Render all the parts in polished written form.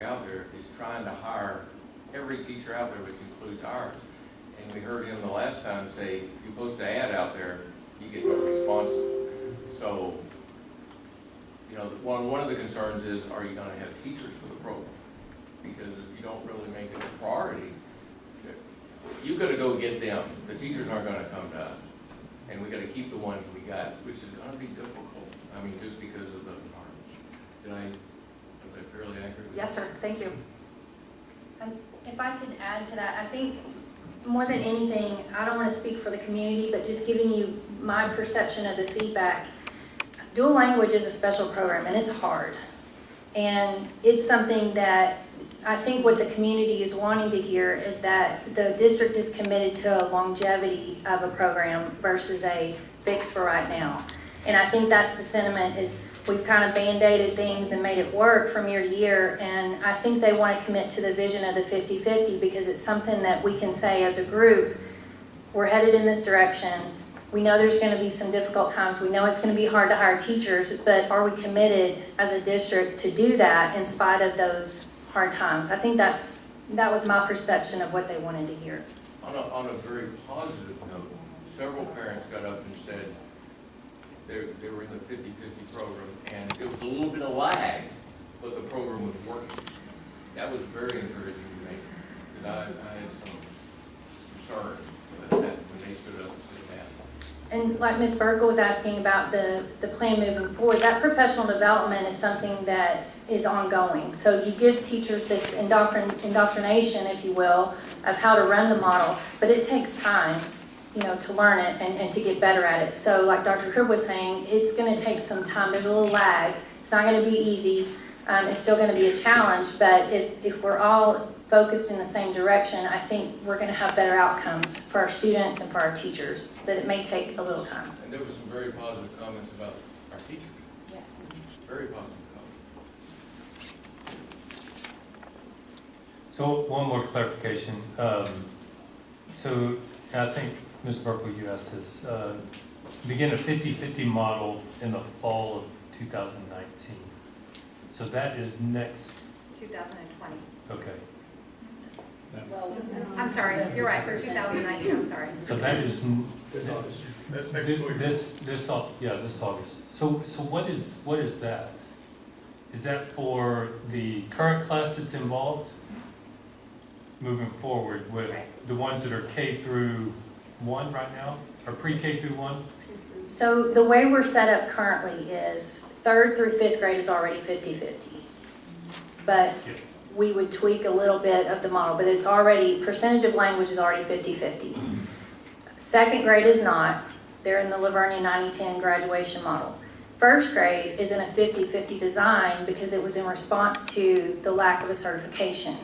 out there is trying to hire every teacher out there, which includes ours. And we heard him the last time say, if you post an ad out there, you get no responses. So, you know, one of the concerns is, are you gonna have teachers for the program? Because if you don't really make it a priority, you gotta go get them. The teachers aren't gonna come to us. And we gotta keep the ones we got, which is gonna be difficult. I mean, just because of the environment. Was I fairly accurate? Yes, sir. Thank you. If I could add to that, I think more than anything, I don't want to speak for the community, but just giving you my perception of the feedback. Dual language is a special program and it's hard. And it's something that I think what the community is wanting to hear is that the district is committed to a longevity of a program versus a fix for right now. And I think that's the sentiment is we've kind of band-aided things and made it work from year to year, and I think they want to commit to the vision of the 50-50 because it's something that we can say as a group, we're headed in this direction. We know there's going to be some difficult times. We know it's going to be hard to hire teachers, but are we committed as a district to do that in spite of those hard times? I think that was my perception of what they wanted to hear. On a very positive note, several parents got up and said, they were in the 50-50 program, and there was a little bit of lag, but the program was working. That was very encouraging to me, because I had some concern with that when they stood up and said that. And like Ms. Burkle was asking about the plan moving forward, that professional development is something that is ongoing. So you give teachers this indoctrination, if you will, of how to run the model, but it takes time, you know, to learn it and to get better at it. So like Dr. Cribb was saying, it's going to take some time. There's a little lag. It's not going to be easy. It's still going to be a challenge, but if we're all focused in the same direction, I think we're going to have better outcomes for our students and for our teachers, but it may take a little time. And there were some very positive comments about our teachers. Yes. Very positive comments. So one more clarification. So I think, Ms. Berkeley, you asked this, begin a 50-50 model in the fall of 2019. So that is next, 2020. okay. Well, I'm sorry, you're right, for 2019, I'm sorry. So that is This August. That's next week. this August. So what is that? Is that for the current class that's involved moving forward with Right. the ones that are K through 1 right now, or pre-K through 1? so the way we're set up currently is 3rd through 5th grade is already 50-50. But Yes. we would tweak a little bit of the model, but it's already, percentage of language is already 50-50. 2nd grade is not. They're in the Vernia 9010 graduation model. 1st grade is in a 50-50 design because it was in response to the lack of a certification.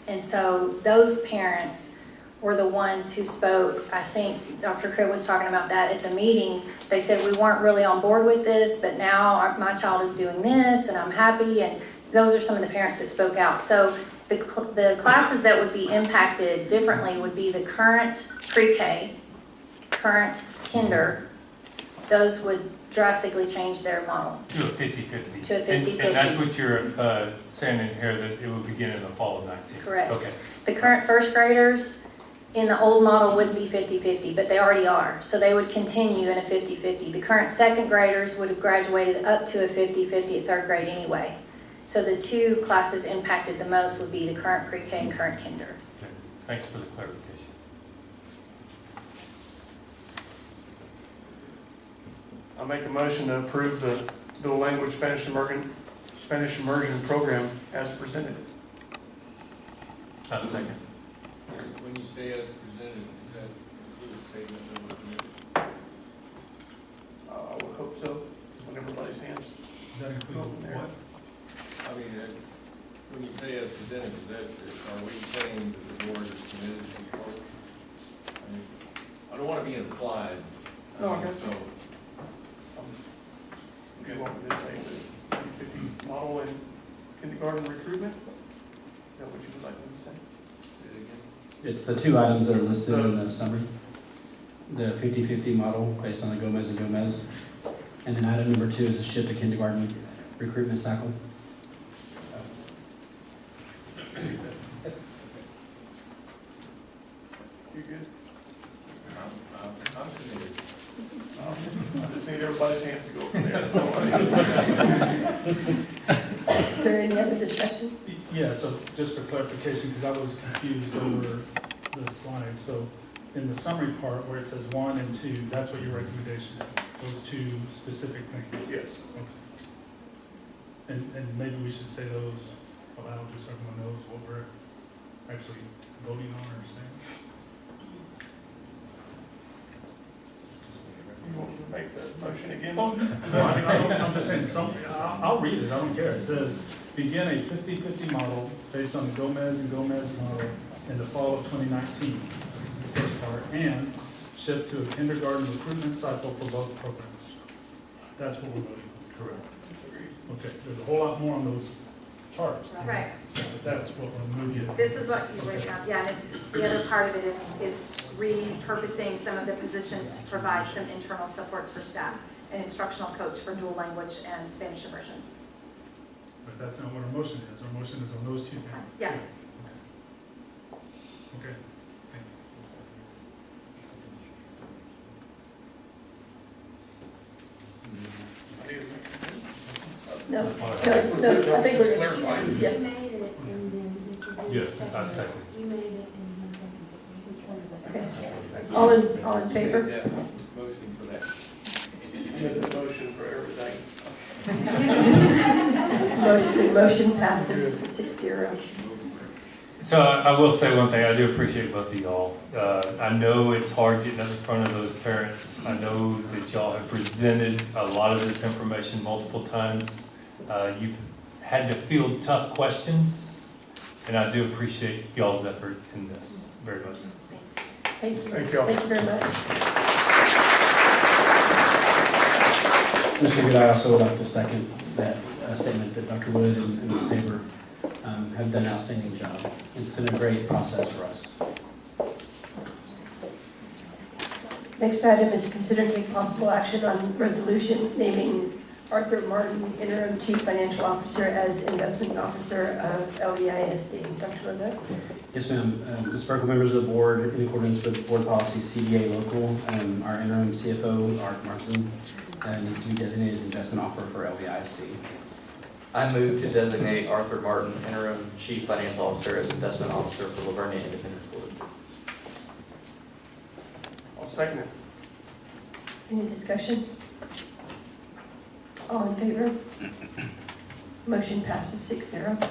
And so those parents were the ones who spoke. I think Dr. Cribb was talking about that at the meeting. They said, we weren't really on board with this, but now my child is doing this and I'm happy. And those are some of the parents that spoke out. So the classes that would be impacted differently would be the current pre-K, current kinder. Those would drastically change their model. To a 50-50. To a 50-50. And that's what you're saying in here, that it will begin in the fall of 19? Correct. Okay. The current 1st graders in the old model wouldn't be 50-50, but they already are. So they would continue in a 50-50. The current 2nd graders would have graduated up to a 50-50 at 3rd grade anyway. So the 2 classes impacted the most would be the current pre-K and current kinder. Okay. Thanks for the clarification. I'll make a motion to approve the dual language Spanish immersion program as presented. A second. When you say as presented, is that include a statement that we're committed? I would hope so, when everybody's hands. Does that include what? I mean, when you say as presented, are we saying that the board is committed to this program? I mean, I don't want to be implied. No, I guess so. Do you want me to say the 50 model and kindergarten recruitment? Is that what you would like me to say? Say it again. It's the 2 items that are listed in the summary. The 50-50 model based on the Gomez and Gomez. And then item number 2 is the shift to kindergarten recruitment cycle. Yeah, so just for clarification, because I was confused over the slide. So in the summary part where it says 1 and 2, that's what your recommendation is, those two specific things? Yes. Okay. And maybe we should say those aloud, just so everyone knows what we're actually voting on or saying. You want to make the motion again? Oh, no, I'm just saying, I'll read it, I don't care. It says, begin a 50-50 model based on the Gomez and Gomez model in the fall of 2019. That's the first part. And shift to a kindergarten recruitment cycle for both programs. That's what we're voting on. Correct. Okay, there's a whole lot more on those charts. Right. So that's what we're moving. This is what you wrote down, yeah, and the other part of it is repurposing some of the positions to provide some internal supports for staff, an instructional coach for dual language and Spanish immersion. But that's not what our motion is. Our motion is on those two things. Yeah. Okay. No, I no, think no, we're I think we're, clarifying. yeah. You made it and then Mr. Booth. Yes, I second. You made it and he seconded. Which one was it? Okay. All in favor? Yeah, motion for that. I made the motion for everything. Motion passes 6-0. So I will say one thing, I do appreciate both of y'all. I know it's hard getting up in front of those parents. I know that y'all have presented a lot of this information multiple times. You've had to field tough questions, and I do appreciate y'all's effort in this, very much. Thank you. Thank you all. Thank you very much. Mr. Good, I also would like to second that statement that Dr. Wood and Ms. Tabor have done an outstanding job. It's been a great process for us. Next item is consider and take possible action on resolution naming Arthur Martin, interim chief financial officer, as investment officer of Vernia ISD. Dr. Levesque? Yes, ma'am. Ms. Burkle, members of the board, in accordance with board policy CDA local, our interim CFO, Art Martin, needs to be designated as investment officer for LVISD. I move to designate Arthur Martin, interim chief financial officer, as investment officer for Vernia Independent School District. I'll second it. Any discussion? All in favor? Motion passes 6-0.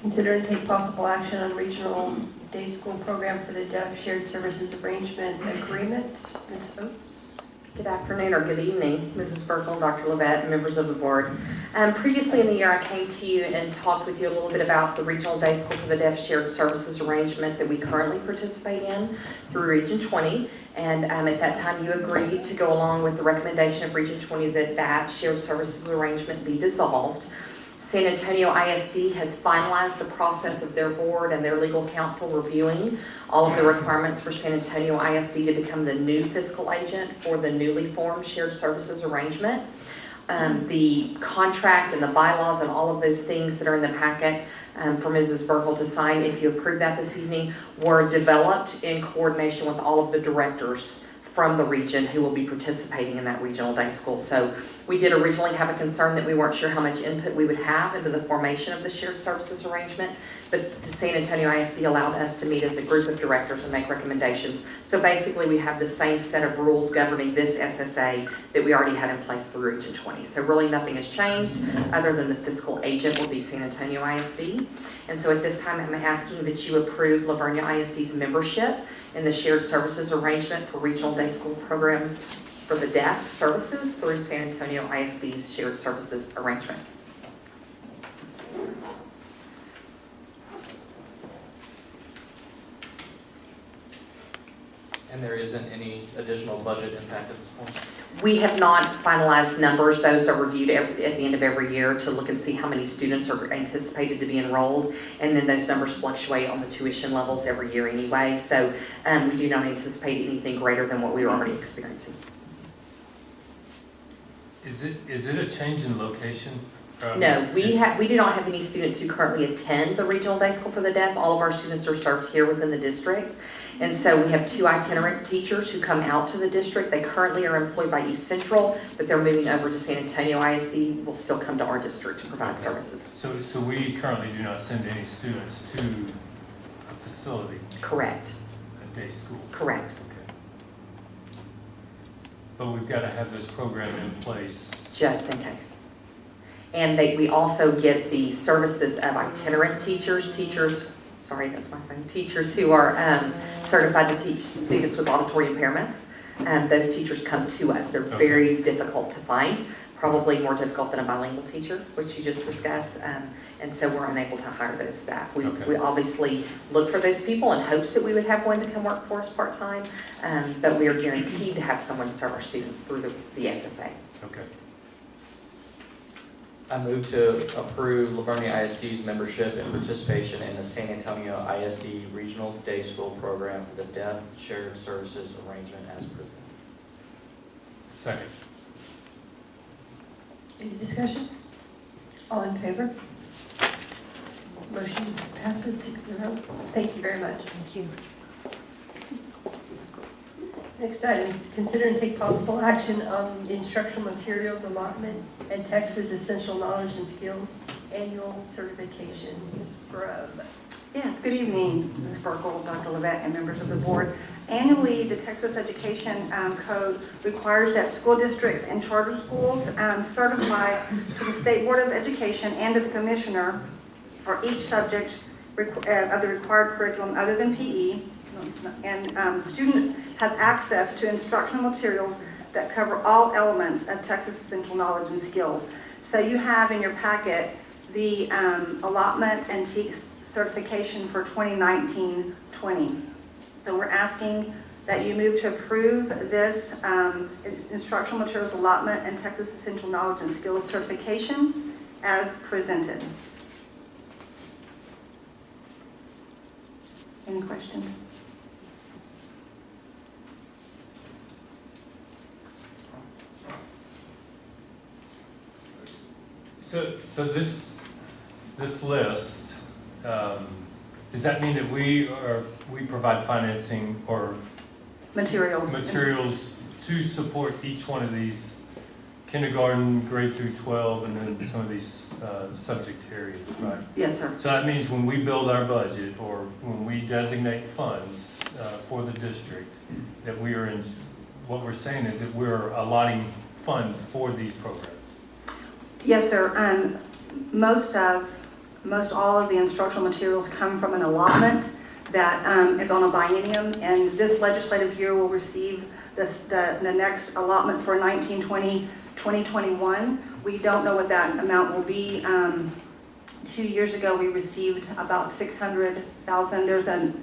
Consider and take possible action on regional day school program for the deaf shared services arrangement agreement. Ms. Oates? Good afternoon or good evening, Mrs. Burkle, Dr. Levette, and members of the board. Previously in the year, I came to you and talked with you a little bit about the Regional Day School for the Deaf Shared Services arrangement that we currently participate in through Region 20. And at that time, you agreed to go along with the recommendation of Region 20 that that shared services arrangement be dissolved. San Antonio ISD has finalized the process of their board and their legal counsel reviewing all of the requirements for San Antonio ISD to become the new fiscal agent for the newly formed shared services arrangement. The contract and the bylaws and all of those things that are in the packet for Mrs. Burkle to sign, if you approve that this evening, were developed in coordination with all of the directors from the region who will be participating in that regional day school. So we did originally have a concern that we weren't sure how much input we would have into the formation of the shared services arrangement, but the San Antonio ISD allowed us to meet as a group of directors and make recommendations. So basically we have the same set of rules governing this SSA that we already had in place through Region 20. So really nothing has changed other than the fiscal agent will be San Antonio ISD. And so at this time I'm asking that you approve La Vernia ISD's membership in the shared services arrangement for regional day school program for the deaf services through San Antonio ISD's shared services arrangement. And there isn't any additional budget impact at this point? We have not finalized numbers. Those are reviewed at the end of every year to look and see how many students are anticipated to be enrolled. And then those numbers fluctuate on the tuition levels every year anyway. So we do not anticipate anything greater than what we are already experiencing. Is it a change in location? No, we do not have any students who currently attend the Regional Day School for the Deaf. All of our students are served here within the district. And so we have 2 itinerant teachers who come out to the district. They currently are employed by East Central, but they're moving over to San Antonio ISD. Will still come to our district to provide services. So we currently do not send any students to a facility, Correct, a day school? correct. Okay. But we've got to have this program in place. Just in case. And we also get the services of itinerant teachers who are certified to teach students with auditory impairments. Those teachers come to us. They're Okay. very difficult to find, probably more difficult than a bilingual teacher, which you just discussed. And so we're unable to hire those staff. We obviously look for those people in hopes that we would have one to come work for us part-time, but we are guaranteed to have someone to serve our students through the SSA. Okay. I move to approve Vernia ISD's membership and participation in the San Antonio ISD Regional Day School Program for the Deaf Shared Services Arrangement as presented. Second. Any discussion? All in favor? Motion passes 6-0. Thank you very much. Thank you. Next item, consider and take possible action on the instructional materials allotment and Texas Essential Knowledge and Skills Annual Certification. Ms. Grubb. Yes, good evening, Ms. Burkle, Dr. Levette, and members of the board. Annually, the Texas Education Code requires that school districts and charter schools certify to the State Board of Education and to the commissioner for each subject of the required curriculum other than PE. And students have access to instructional materials that cover all elements of Texas Essential Knowledge and Skills. So you have in your packet the allotment and TEKS certification for 2019-20. So we're asking that you move to approve this instructional materials allotment and Texas Essential Knowledge and Skills certification as presented. Any questions? So this list, does that mean that we provide financing or materials to support each one of these kindergarten, grade through 12, and then some of these subject areas, right? Yes, sir. So that means when we build our budget or when we designate funds for the district, that we are in, what we're saying is that we're allotting funds for these programs. Yes, sir. Most all of the instructional materials come from an allotment that is on a biennium, and this legislative year will receive the next allotment for 2021. We don't know what that amount will be. 2 years ago, we received about $600,000.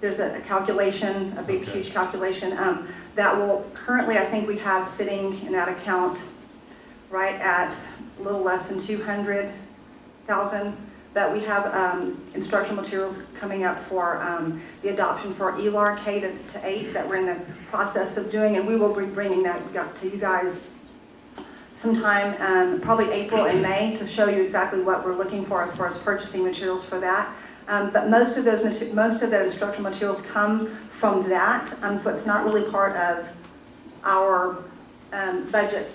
There's a calculation, a big, huge calculation that will currently, I think we have sitting in that account right at a little less than $200,000. But we have instructional materials coming up for the adoption for ELAR K to 8 that we're in the process of doing, and we will be bringing that to you guys sometime, probably April and May, to show you exactly what we're looking for as far as purchasing materials for that. But most of the instructional materials come from that, so it's not really part of our budget.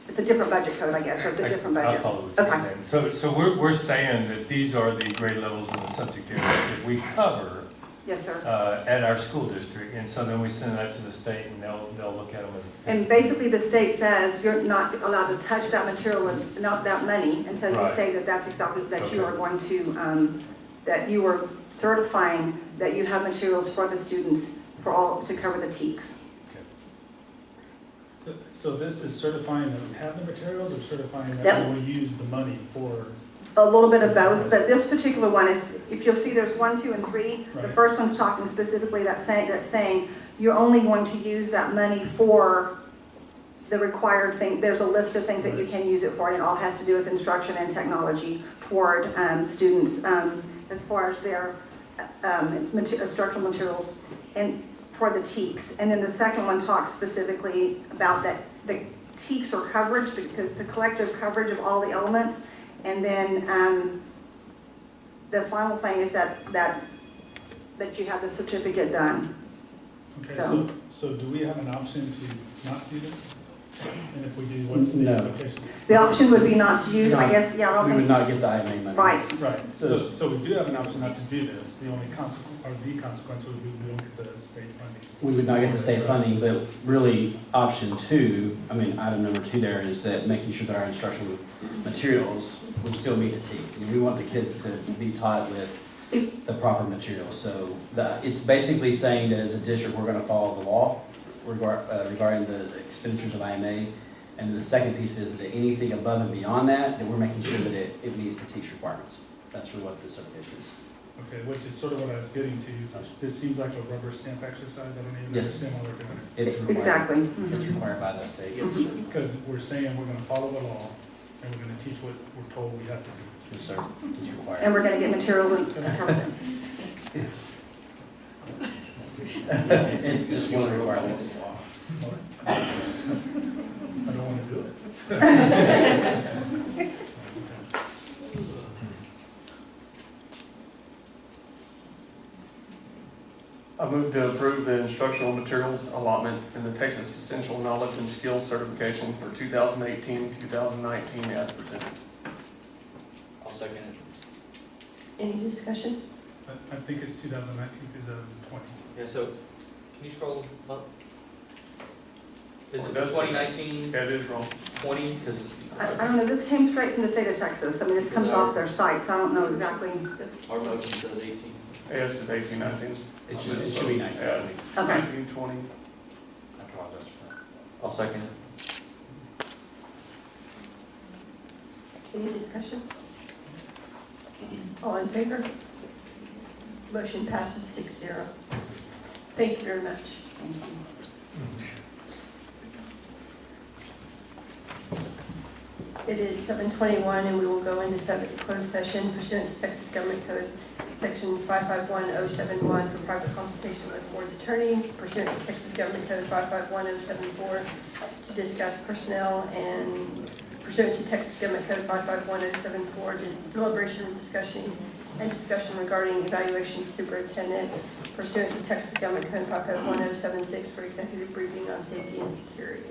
It's a different budget code, I guess, or a different budget. I follow what you're saying. So we're saying that these are the grade levels and the subject areas that we cover. Yes, sir. At our school district, and so then we send that to the state, and they'll look at them. And basically, the state says you're not allowed to touch that material with not that money until you say that that's exactly that you are going to, that you are certifying that you have materials for the students for all to cover the TEKS. So this is certifying that we have the materials or certifying that we will use the money for? A little bit of both, but this particular one is, if you'll see there's 1, 2, and 3. The first one's talking specifically that's saying you're only going to use that money for the required thing. There's a list of things that you can use it for, and it all has to do with instruction and technology toward students as far as their instructional materials and for the TEKS. And then the second one talks specifically about that the TEKS are coverage, the collective coverage of all the elements, And then the final thing is that you have the certificate done. Okay, So- so do we have an option to not do that? And if we do, what's the No. application? The option would be not to use, I No, guess, yeah, I We don't would think, not get the IMA money. right. Right, So- so we do have an option not to do this. The only consequence, or the consequence would be we don't get the state funding. We would not get the state funding, but really, option two, item number two there is that making sure that our instructional materials would still meet the Ts. We want the kids to be taught with the proper materials. So it's basically saying that as a district, we're gonna follow the law regarding the expenditures of IMA. And the second piece is that anything above and beyond that we're making sure that it meets the teach requirements. That's really what the certification is. Okay, which is sort of what I was getting to. This seems like a rubber stamp exercise. I don't even Yes. understand why we're doing it. It's required. Exactly. It's required by the state. Because we're saying we're gonna follow the law, and we're gonna teach what we're told we have to do. Yes, sir. It's required. And we're gonna get materials and It's just one of the requirements. I don't wanna do it. I move to approve the instructional materials allotment in the Texas Essential Knowledge and Skills Certification for 2018-2019 as presented. I'll second it. Any discussion? I think it's 2019, 2020. Yeah, so, can you scroll up? Is it Well, that's- 2019, Yeah, it is wrong. 20? Because I don't know, this came straight from the state of Texas. I mean, this comes off their site, so I don't know exactly. our motion says 18. Yes, it's 18-19. It should be 19. Yeah, Okay. 19-20. I apologize for that. I'll second it. Any discussion? All in favor? Motion passes 6-0. Thank you very much. It is 7:21, and we will go into closed session pursuant to Texas Government Code, Section 551071, for private consultation with the board's attorney, pursuant to Texas Government Code 551074, to discuss personnel, and pursuant to Texas Government Code 551074, deliberation and discussion regarding evaluation superintendent, pursuant to Texas Government Code 551076, for executive briefing on safety and security.